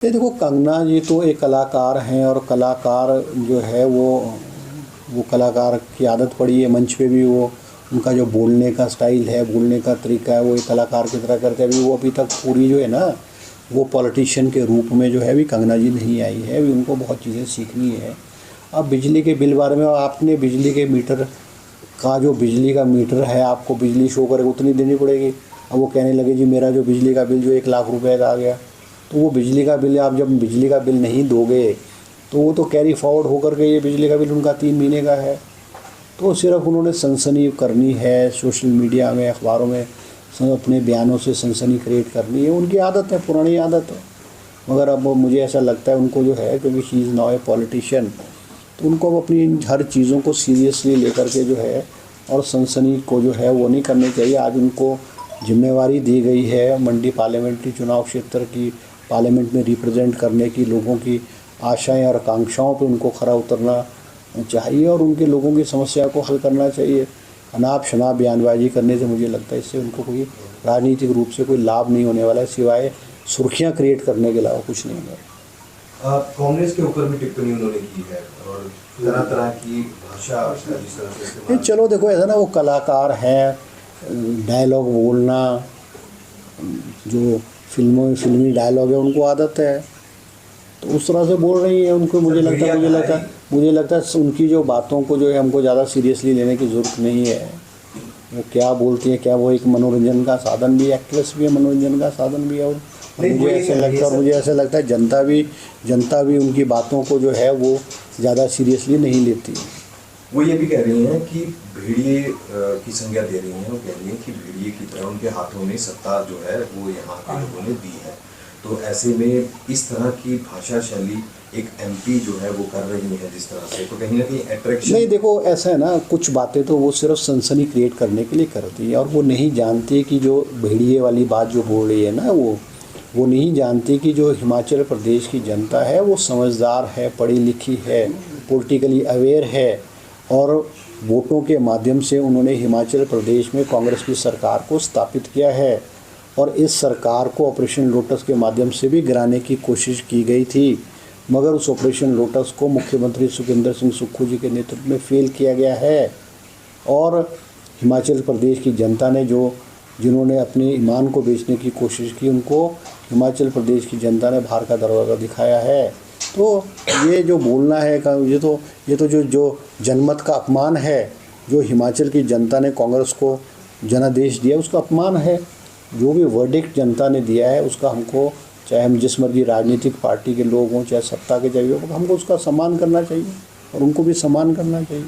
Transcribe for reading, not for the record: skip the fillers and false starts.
ये देखो, कंगना जी तो एक कलाकार हैं और कलाकार जो है वो कलाकार की आदत पड़ी है मंच पे भी। वो उनका जो बोलने का स्टाइल है, बोलने का तरीका है, वो एक कलाकार की तरह करते हैं। अभी वो अभी तक पूरी जो है ना, वो पॉलिटिशियन के रूप में जो है अभी कंगना जी नहीं आई है। अभी उनको बहुत चीज़ें सीखनी है। अब बिजली के बिल बारे में, आपने बिजली के मीटर का जो बिजली का मीटर है, आपको बिजली शो करे उतनी देनी पड़ेगी। अब वो कहने लगे जी मेरा जो बिजली का बिल जो 1 लाख रुपए का आ गया, तो वो बिजली का बिल, आप जब बिजली का बिल नहीं दोगे तो वो तो कैरी फॉरवर्ड होकर के ये बिजली का बिल उनका 3 महीने का है। तो सिर्फ उन्होंने सनसनी करनी है, सोशल मीडिया में, अखबारों में अपने बयानों से सनसनी क्रिएट करनी है। उनकी आदत है, पुरानी आदत है। मगर अब मुझे ऐसा लगता है उनको जो है, क्योंकि she is now a politician, तो उनको अब अपनी हर चीज़ों को सीरियसली लेकर के जो है, और सनसनी को जो है वो नहीं करनी चाहिए। आज उनको जिम्मेवारी दी गई है मंडी पार्लियामेंट्री चुनाव क्षेत्र की, पार्लियामेंट में रिप्रेजेंट करने की, लोगों की आशाएं और आकांक्षाओं पे उनको खरा उतरना चाहिए और उनके लोगों की समस्या को हल करना चाहिए। अनाप शनाप बयानबाजी करने से मुझे लगता है इससे उनको कोई राजनीतिक रूप से कोई लाभ नहीं होने वाला है, सिवाय सुर्खियां क्रिएट करने के अलावा कुछ नहीं होगा। कांग्रेस के ऊपर भी टिप्पणी उन्होंने की है और तरह तरह की भाषा जिस तरह से चलो देखो, ऐसा ना, वो कलाकार है, डायलॉग बोलना, जो फिल्मी डायलॉग है उनको आदत है, तो उस तरह से बोल रही है। उनको मुझे लगता है उनकी जो बातों को जो है हमको ज़्यादा सीरियसली लेने की ज़रूरत नहीं है। वो क्या बोलती है, क्या वो एक मनोरंजन का साधन भी है, एक्ट्रेस भी है, मनोरंजन का साधन भी है। और मुझे ऐसा लगता है जनता भी उनकी बातों को जो है वो ज़्यादा सीरियसली नहीं लेती है। वो ये भी कह रही हैं कि भेड़िए की संज्ञा दे रही हैं। वो कह रही हैं कि भेड़िए की तरह उनके हाथों में सत्ता जो है वो यहाँ के लोगों ने दी है। तो ऐसे में इस तरह की भाषा शैली एक एमपी जो है वो कर रही है जिस तरह से, तो कहीं ना कहीं अट्रैक्शन नहीं। देखो, ऐसा है ना, कुछ बातें तो वो सिर्फ सनसनी क्रिएट करने के लिए करती है, और वो नहीं जानती कि जो भेड़िए वाली बात जो बोल रही है ना, वो नहीं जानती कि जो हिमाचल प्रदेश की जनता है वो समझदार है, पढ़ी लिखी है, पॉलिटिकली अवेयर है, और वोटों के माध्यम से उन्होंने हिमाचल प्रदेश में कांग्रेस की सरकार को स्थापित किया है। और इस सरकार को ऑपरेशन लोटस के माध्यम से भी गिराने की कोशिश की गई थी, मगर उस ऑपरेशन लोटस को मुख्यमंत्री सुखविंदर सिंह सुक्खू जी के नेतृत्व में फेल किया गया है। और हिमाचल प्रदेश की जनता ने जिन्होंने अपने ईमान को बेचने की कोशिश की, उनको हिमाचल प्रदेश की जनता ने बाहर का दरवाज़ा दिखाया है। तो ये जो बोलना है, ये तो जो जनमत का अपमान है, जो हिमाचल की जनता ने कांग्रेस को जनादेश दिया उसका अपमान है। जो भी वर्डिक्ट जनता ने दिया है उसका हमको, चाहे हम जिस मर्जी राजनीतिक पार्टी के लोग हों, चाहे सत्ता के चाहिए, हमको उसका सम्मान करना चाहिए और उनको भी सम्मान करना चाहिए।